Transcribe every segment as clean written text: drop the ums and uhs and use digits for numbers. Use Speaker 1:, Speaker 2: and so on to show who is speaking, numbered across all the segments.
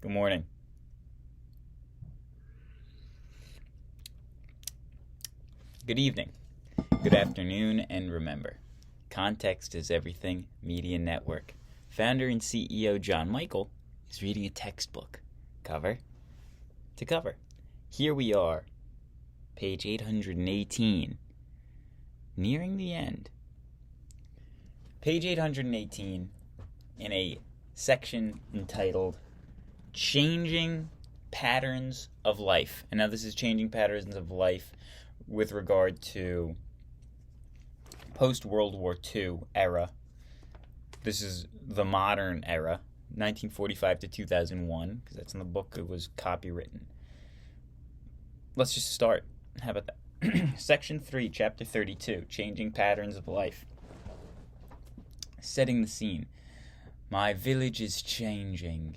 Speaker 1: Good morning. Good evening. Good afternoon, and remember, context is everything. Media Network. Founder and CEO John Michael is reading a textbook, cover to cover. Here we are, page 818, nearing the end. Page 818 in a section entitled Changing Patterns of Life. And now this is changing patterns of life with regard to post-World War II era. This is the modern era, 1945 to 2001, because that's in the book. It was copywritten. Let's just start. How about that? Section 3, Chapter 32, Changing Patterns of Life. Setting the scene. My village is changing,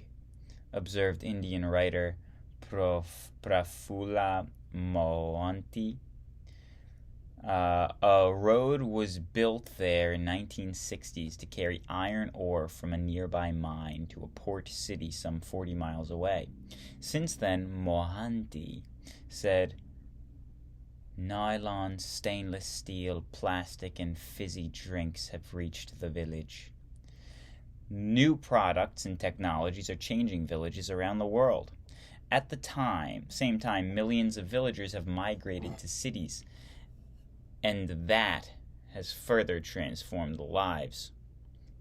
Speaker 1: observed Indian writer Prafulla Mohanty. A road was built there in 1960s to carry iron ore from a nearby mine to a port city some 40 miles away. Since then, Mohanty said, nylon, stainless steel, plastic, and fizzy drinks have reached the village. New products and technologies are changing villages around the world. At the same time, millions of villagers have migrated to cities, and that has further transformed the lives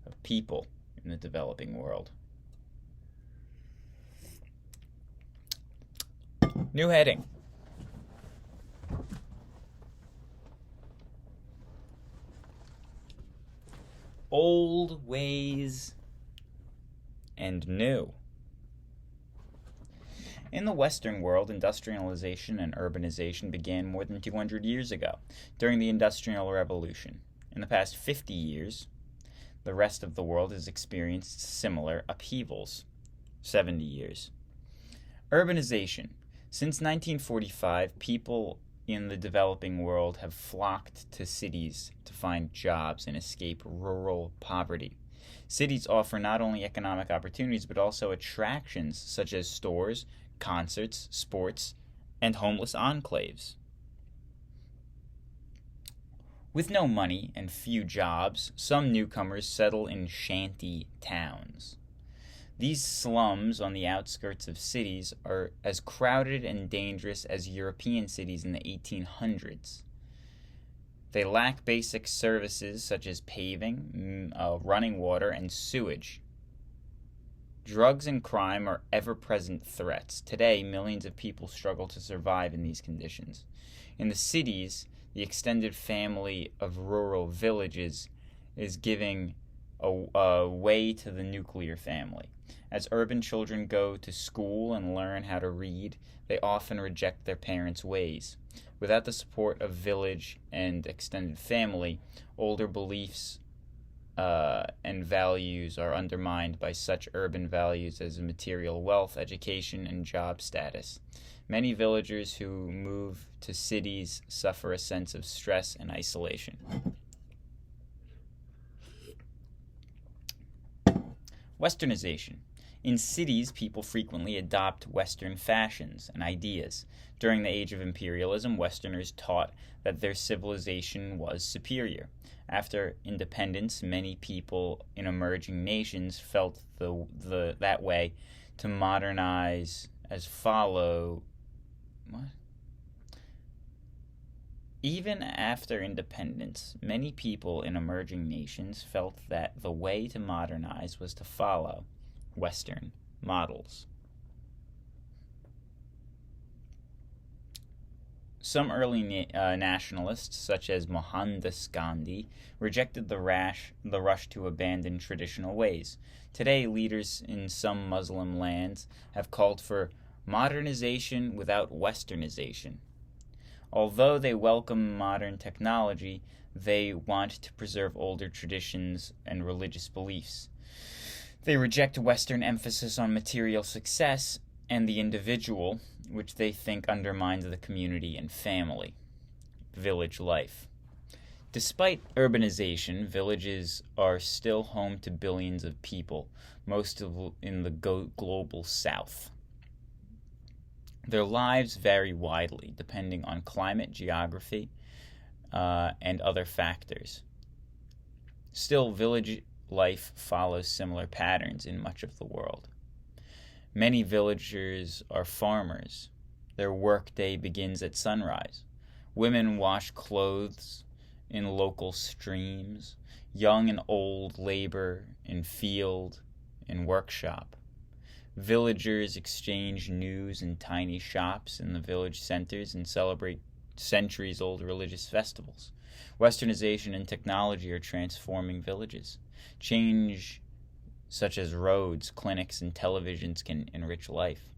Speaker 1: of people in the developing world. New heading. Old ways and new. In the Western world, industrialization and urbanization began more than 200 years ago, during the Industrial Revolution. In the past 50 years, the rest of the world has experienced similar upheavals. 70 years. Urbanization. Since 1945, people in the developing world have flocked to cities to find jobs and escape rural poverty. Cities offer not only economic opportunities, but also attractions such as stores, concerts, sports, and homeless enclaves. With no money and few jobs, some newcomers settle in shanty towns. These slums on the outskirts of cities are as crowded and dangerous as European cities in the 1800s. They lack basic services such as paving, running water, and sewage. Drugs and crime are ever-present threats. Today, millions of people struggle to survive in these conditions. In the cities, the extended family of rural villages is giving a way to the nuclear family. As urban children go to school and learn how to read, they often reject their parents' ways. Without the support of village and extended family, older beliefs and values are undermined by such urban values as material wealth, education, and job status. Many villagers who move to cities suffer a sense of stress and isolation. Westernization. In cities, people frequently adopt Western fashions and ideas. During the age of imperialism, Westerners taught that their civilization was superior. After independence, many people in emerging nations felt that way to modernize as follow. What? Even after independence, many people in emerging nations felt that the way to modernize was to follow Western models. Some early nationalists, such as Mohandas Gandhi, rejected the rush to abandon traditional ways. Today, leaders in some Muslim lands have called for modernization without Westernization. Although they welcome modern technology, they want to preserve older traditions and religious beliefs. They reject Western emphasis on material success and the individual, which they think undermines the community and family. Village life. Despite urbanization, villages are still home to billions of people, in the global south. Their lives vary widely depending on climate, geography, and other factors. Still, village life follows similar patterns in much of the world. Many villagers are farmers. Their workday begins at sunrise. Women wash clothes in local streams. Young and old labor in field and workshop. Villagers exchange news in tiny shops in the village centers and celebrate centuries-old religious festivals. Westernization and technology are transforming villages. Change such as roads, clinics, and televisions can enrich life,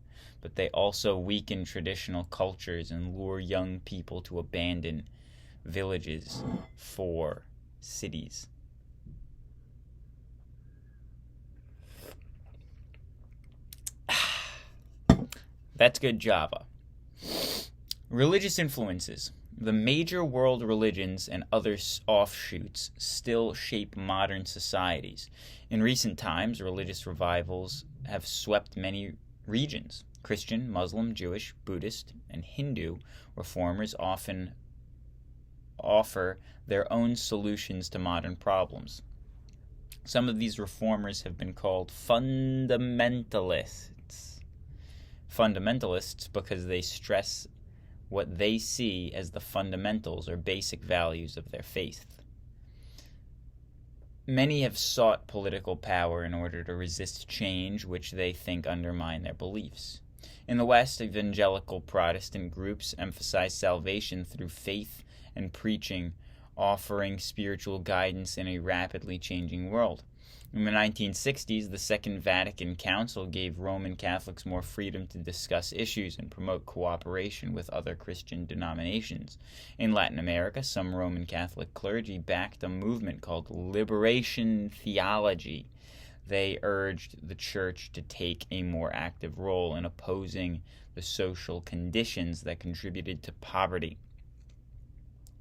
Speaker 1: but they also weaken traditional cultures and lure young people to abandon villages for cities. That's good Java. Religious influences. The major world religions and other offshoots still shape modern societies. In recent times, religious revivals have swept many regions. Christian, Muslim, Jewish, Buddhist, and Hindu reformers often offer their own solutions to modern problems. Some of these reformers have been called fundamentalists. Fundamentalists because they stress what they see as the fundamentals or basic values of their faith. Many have sought political power in order to resist change which they think undermine their beliefs. In the West, evangelical Protestant groups emphasize salvation through faith and preaching, offering spiritual guidance in a rapidly changing world. In the 1960s, the Second Vatican Council gave Roman Catholics more freedom to discuss issues and promote cooperation with other Christian denominations. In Latin America, some Roman Catholic clergy backed a movement called Liberation Theology. They urged the Church to take a more active role in opposing the social conditions that contributed to poverty.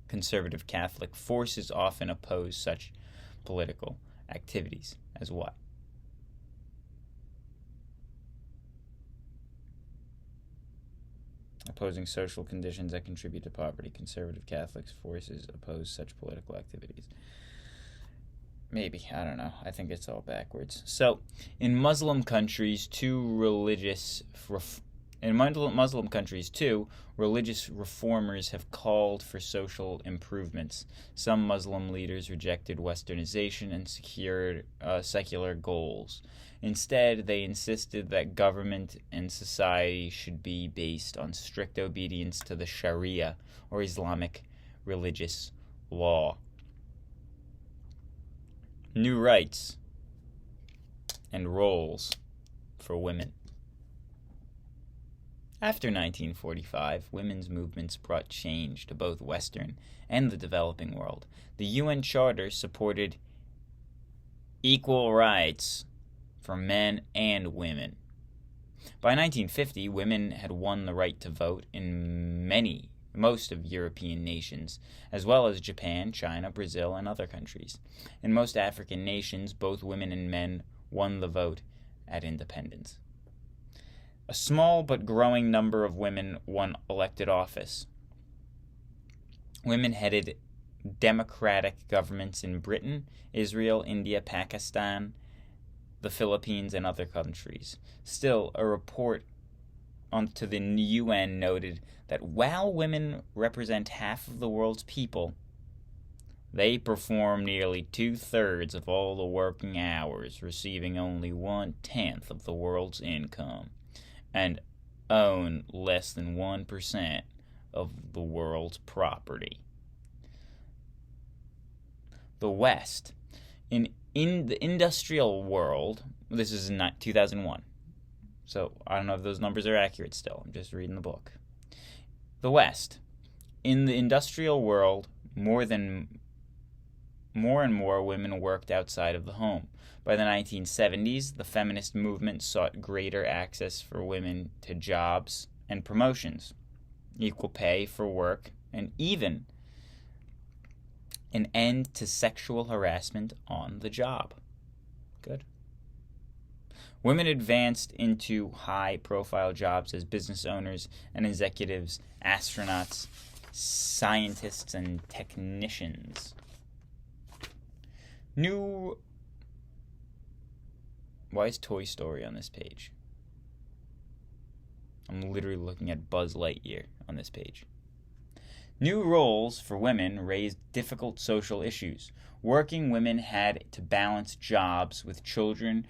Speaker 1: Conservative Catholic forces often oppose such political activities as what? Opposing social conditions that contribute to poverty. Conservative Catholic forces oppose such political activities. Maybe, I don't know. I think it's all backwards. So, in Muslim countries, religious reformers have called for social improvements. Some Muslim leaders rejected westernization and secured secular goals. Instead, they insisted that government and society should be based on strict obedience to the Sharia, or Islamic religious law. New rights and roles for women. After 1945, women's movements brought change to both Western and the developing world. The UN Charter supported equal rights for men and women. By 1950, women had won the right to vote in most of European nations, as well as Japan, China, Brazil, and other countries. In most African nations, both women and men won the vote at independence. A small but growing number of women won elected office. Women headed democratic governments in Britain, Israel, India, Pakistan, the Philippines, and other countries. Still, a report to the UN noted that while women represent half of the world's people, they perform nearly 2/3 of all the working hours, receiving only 1/10 of the world's income, and own less than 1% of the world's property. The West. In the industrial world, this is in 2001, so I don't know if those numbers are accurate still. I'm just reading the book. The West. In the industrial world, more and more women worked outside of the home. By the 1970s, the feminist movement sought greater access for women to jobs and promotions, equal pay for work, and even An end to sexual harassment on the job. Good. Women advanced into high-profile jobs as business owners and executives, astronauts, scientists, and technicians. Why is Toy Story on this page? I'm literally looking at Buzz Lightyear on this page. New roles for women raised difficult social issues. Working women had to balance jobs with children,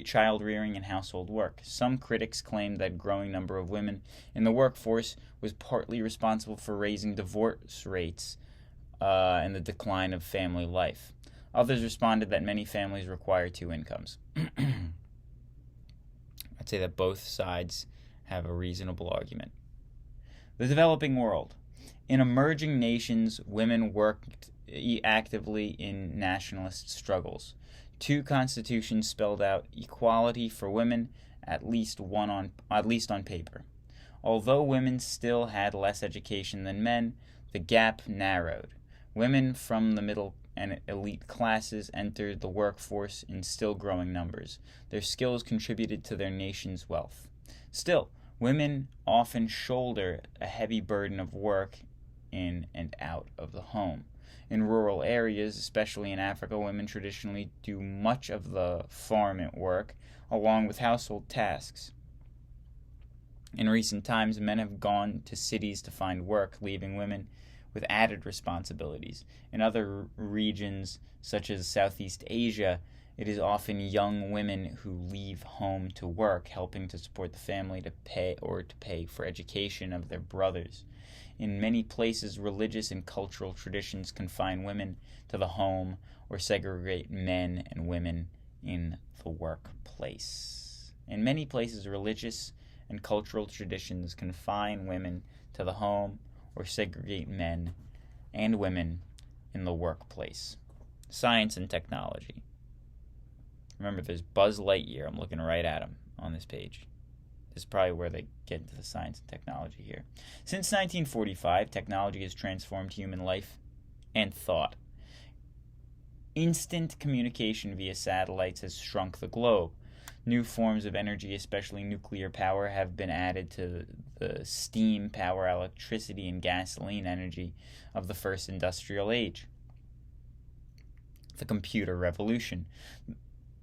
Speaker 1: child rearing, and household work. Some critics claimed that growing number of women in the workforce was partly responsible for raising divorce rates and the decline of family life. Others responded that many families require two incomes. I'd say that both sides have a reasonable argument. The developing world. In emerging nations, women worked actively in nationalist struggles. 2 constitutions spelled out equality for women, at least on paper. Although women still had less education than men, the gap narrowed. Women from the middle and elite classes entered the workforce in still growing numbers. Their skills contributed to their nation's wealth. Still, women often shoulder a heavy burden of work in and out of the home. In rural areas, especially in Africa, women traditionally do much of the farm work along with household tasks. In recent times, men have gone to cities to find work, leaving women with added responsibilities. In other regions, such as Southeast Asia, it is often young women who leave home to work, helping to support the family to pay for education of their brothers. In many places, religious and cultural traditions confine women to the home or segregate men and women in the workplace. In many places, religious and cultural traditions confine women to the home or segregate men and women in the workplace. Science and technology. Remember, there's Buzz Lightyear. I'm looking right at him on this page. This is probably where they get into the science and technology here. Since 1945, technology has transformed human life and thought. Instant communication via satellites has shrunk the globe. New forms of energy, especially nuclear power, have been added to the steam power, electricity, and gasoline energy of the first industrial age. The computer revolution.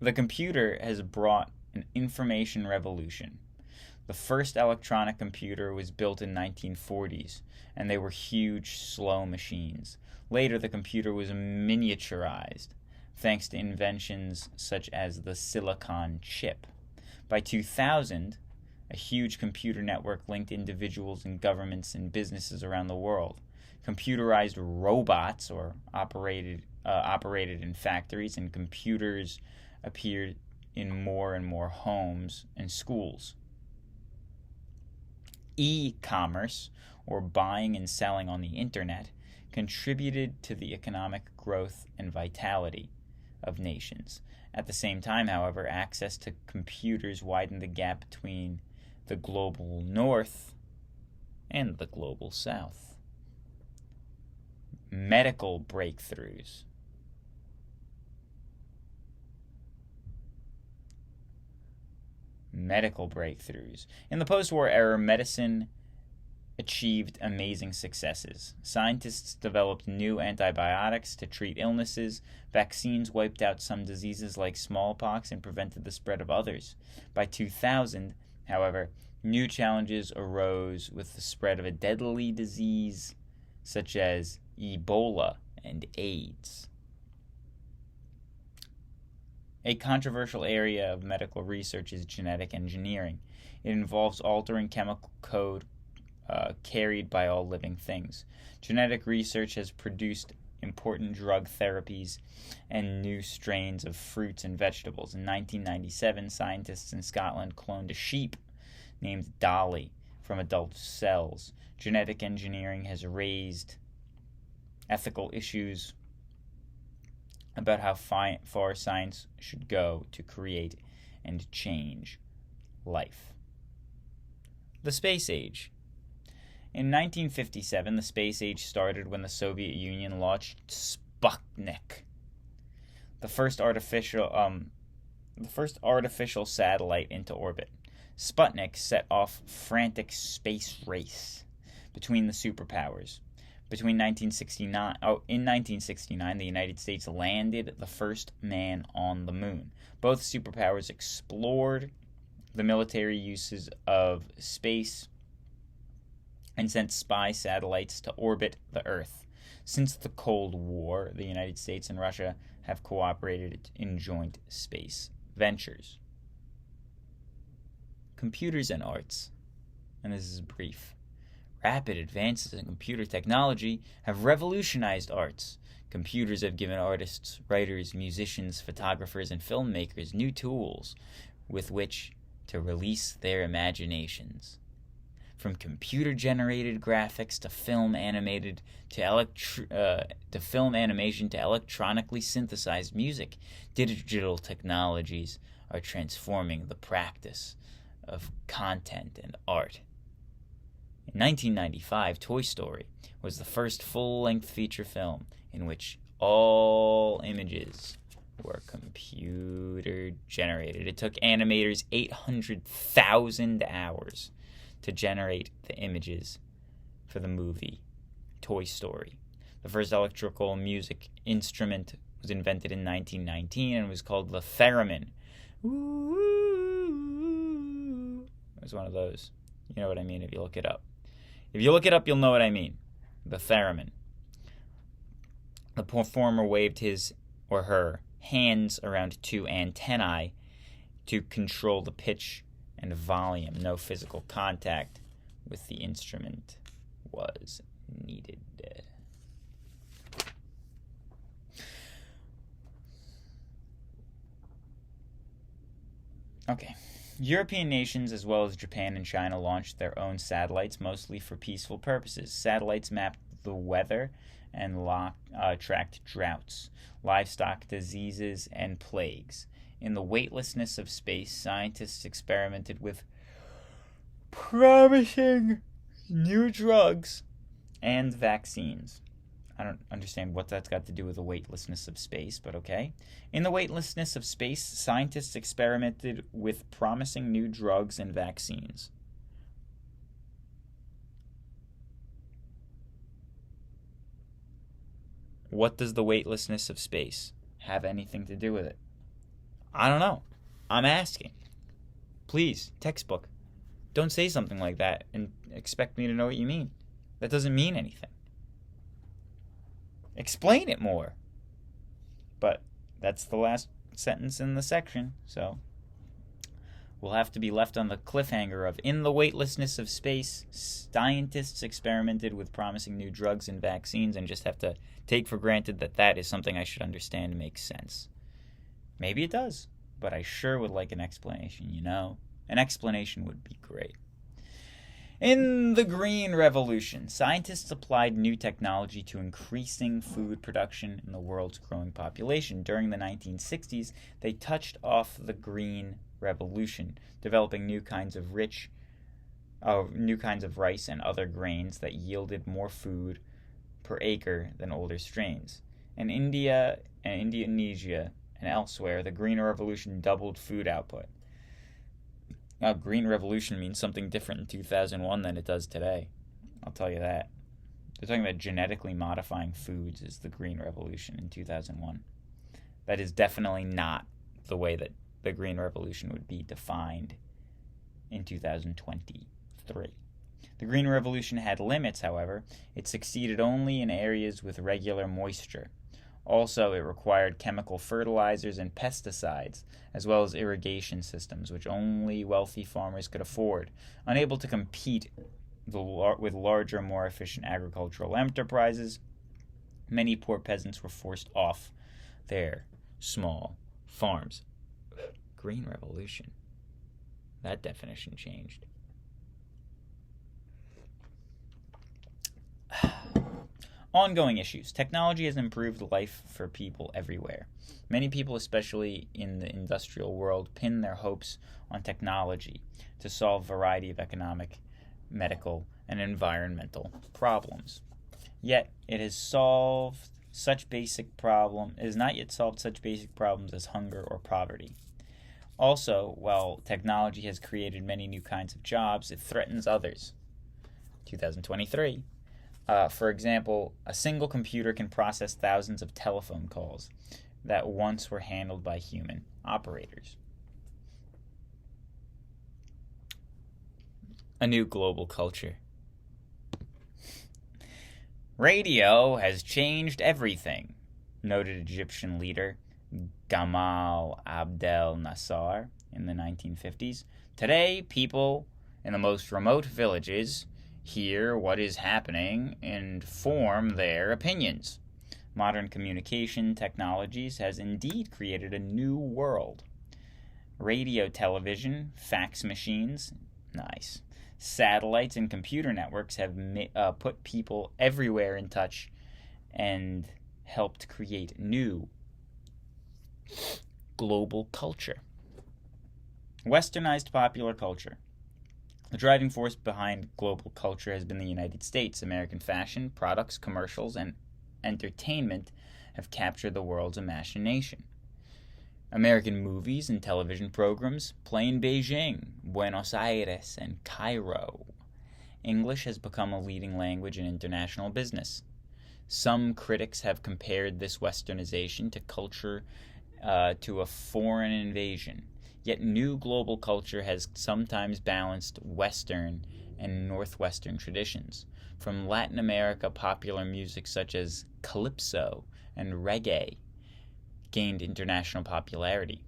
Speaker 1: The computer has brought an information revolution. The first electronic computer was built in 1940s, and they were huge, slow machines. Later, the computer was miniaturized, thanks to inventions such as the silicon chip. By 2000, a huge computer network linked individuals and governments and businesses around the world. Computerized robots operated in factories, and computers appeared in more and more homes and schools. E-commerce, or buying and selling on the internet, contributed to the economic growth and vitality of nations. At the same time, however, access to computers widened the gap between the global north and the global south. Medical breakthroughs. In the post-war era, medicine achieved amazing successes. Scientists developed new antibiotics to treat illnesses. Vaccines wiped out some diseases like smallpox and prevented the spread of others. By 2000, however, new challenges arose with the spread of a deadly disease such as Ebola and AIDS. A controversial area of medical research is genetic engineering. It involves altering chemical code carried by all living things. Genetic research has produced important drug therapies and new strains of fruits and vegetables. In 1997, scientists in Scotland cloned a sheep named Dolly from adult cells. Genetic engineering has raised ethical issues about how far science should go to create and change life. The space age. In 1957, the space age started when the Soviet Union launched Sputnik, the first artificial satellite into orbit. Sputnik set off frantic space race between the superpowers. In 1969, the United States landed the first man on the moon. Both superpowers explored the military uses of space and sent spy satellites to orbit the Earth. Since the Cold War, the United States and Russia have cooperated in joint space ventures. Computers and arts. And this is brief. Rapid advances in computer technology have revolutionized arts. Computers have given artists, writers, musicians, photographers, and filmmakers new tools with which to release their imaginations. From computer-generated graphics to film animation to electronically synthesized music, digital technologies are transforming the practice of content and art. In 1995, Toy Story was the first full-length feature film in which all images were computer-generated. It took animators 800,000 hours to generate the images for the movie Toy Story. The first electrical music instrument was invented in 1919 and was called the theremin. It was one of those. You know what I mean if you look it up. If you look it up, you'll know what I mean. The theremin. The performer waved his or her hands around two antennae to control the pitch and volume. No physical contact with the instrument was needed. Okay. European nations, as well as Japan and China, launched their own satellites, mostly for peaceful purposes. Satellites mapped the weather and tracked droughts, livestock diseases, and plagues. In the weightlessness of space, scientists experimented with promising new drugs and vaccines. I don't understand what that's got to do with the weightlessness of space, but okay. In the weightlessness of space, scientists experimented with promising new drugs and vaccines. What does the weightlessness of space have anything to do with it? I don't know. I'm asking. Please, textbook, don't say something like that and expect me to know what you mean. That doesn't mean anything. Explain it more. But that's the last sentence in the section, so we'll have to be left on the cliffhanger of in the weightlessness of space, scientists experimented with promising new drugs and vaccines, and just have to take for granted that that is something I should understand and makes sense. Maybe it does, but I sure would like an explanation, you know? An explanation would be great. In the Green Revolution, scientists applied new technology to increasing food production in the world's growing population. During the 1960s, they touched off the Green Revolution, developing new kinds of rice and other grains that yielded more food per acre than older strains. In India and Indonesia and elsewhere, the Green Revolution doubled food output. Now, Green Revolution means something different in 2001 than it does today. I'll tell you that. They're talking about genetically modifying foods as the Green Revolution in 2001. That is definitely not the way that the Green Revolution would be defined in 2023. The Green Revolution had limits, however. It succeeded only in areas with regular moisture. Also, it required chemical fertilizers and pesticides, as well as irrigation systems, which only wealthy farmers could afford. Unable to compete with larger, more efficient agricultural enterprises, many poor peasants were forced off their small farms. Green Revolution. That definition changed. Ongoing issues. Technology has improved life for people everywhere. Many people, especially in the industrial world, pin their hopes on technology to solve a variety of economic, medical, and environmental problems. Yet, it has solved not yet solved such basic problems as hunger or poverty. Also, while technology has created many new kinds of jobs, it threatens others. 2023. For example, a single computer can process thousands of telephone calls that once were handled by human operators. A new global culture. Radio has changed everything, noted Egyptian leader Gamal Abdel Nasser in the 1950s. Today, people in the most remote villages hear what is happening and form their opinions. Modern communication technologies has indeed created a new world. Radio, television, fax machines, nice. Satellites and computer networks have put people everywhere in touch and helped create new global culture. Westernized popular culture. The driving force behind global culture has been the United States. American fashion, products, commercials, and entertainment have captured the world's imagination. American movies and television programs play in Beijing, Buenos Aires, and Cairo. English has become a leading language in international business. Some critics have compared this westernization to culture to a foreign invasion. Yet new global culture has sometimes balanced Western and Northwestern traditions. From Latin America, popular music such as calypso and reggae gained international popularity.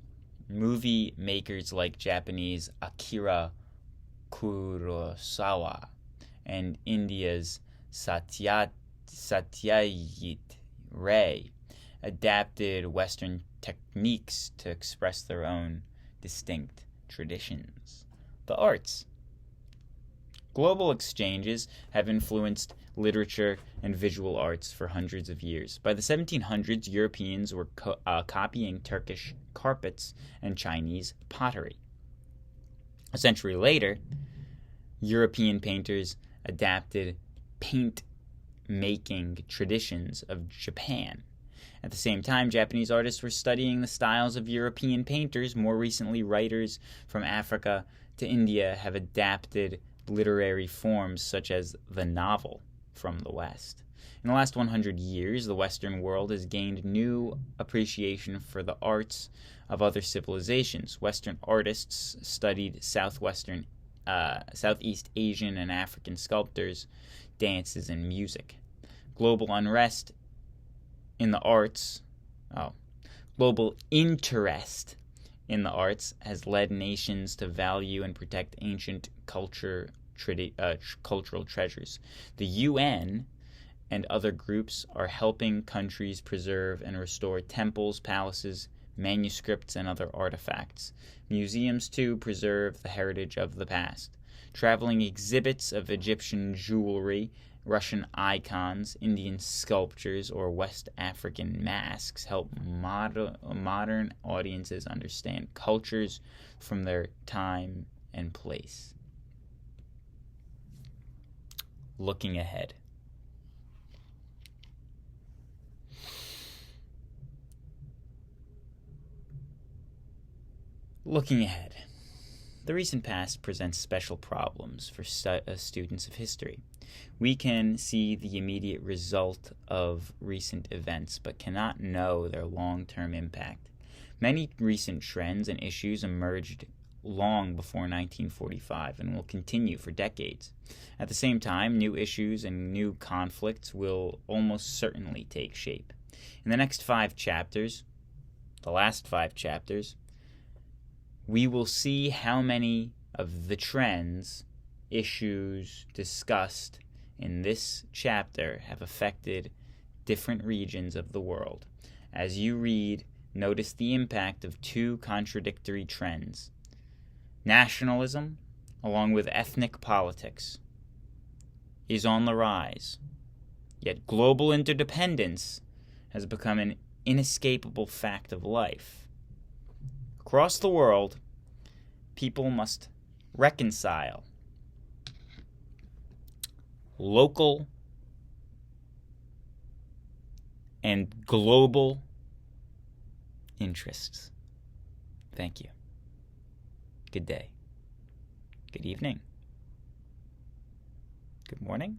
Speaker 1: Movie makers like Japanese Akira Kurosawa and India's Satyajit Ray adapted Western techniques to express their own distinct traditions. The arts. Global exchanges have influenced literature and visual arts for hundreds of years. By the 1700s, Europeans were copying Turkish carpets and Chinese pottery. A century later, European painters adapted paint-making traditions of Japan. At the same time, Japanese artists were studying the styles of European painters. More recently, writers from Africa to India have adapted literary forms such as the novel from the West. In the last 100 years, the Western world has gained new appreciation for the arts of other civilizations. Western artists studied Southeast Asian and African sculptors, dances, and music. Global interest in the arts has led nations to value and protect ancient cultural treasures. The UN and other groups are helping countries preserve and restore temples, palaces, manuscripts, and other artifacts. Museums, too, preserve the heritage of the past. Traveling exhibits of Egyptian jewelry, Russian icons, Indian sculptures, or West African masks help modern audiences understand cultures from their time and place. Looking ahead. Looking ahead. The recent past presents special problems for students of history. We can see the immediate result of recent events, but cannot know their long-term impact. Many recent trends and issues emerged long before 1945 and will continue for decades. At the same time, new issues and new conflicts will almost certainly take shape. In the next 5 chapters, the last 5 chapters, we will see how many of the trends, issues discussed in this chapter have affected different regions of the world. As you read, notice the impact of 2 contradictory trends. Nationalism, along with ethnic politics, is on the rise. Yet global interdependence has become an inescapable fact of life. Across the world, people must reconcile local and global interests. Thank you. Good day. Good evening. Good morning.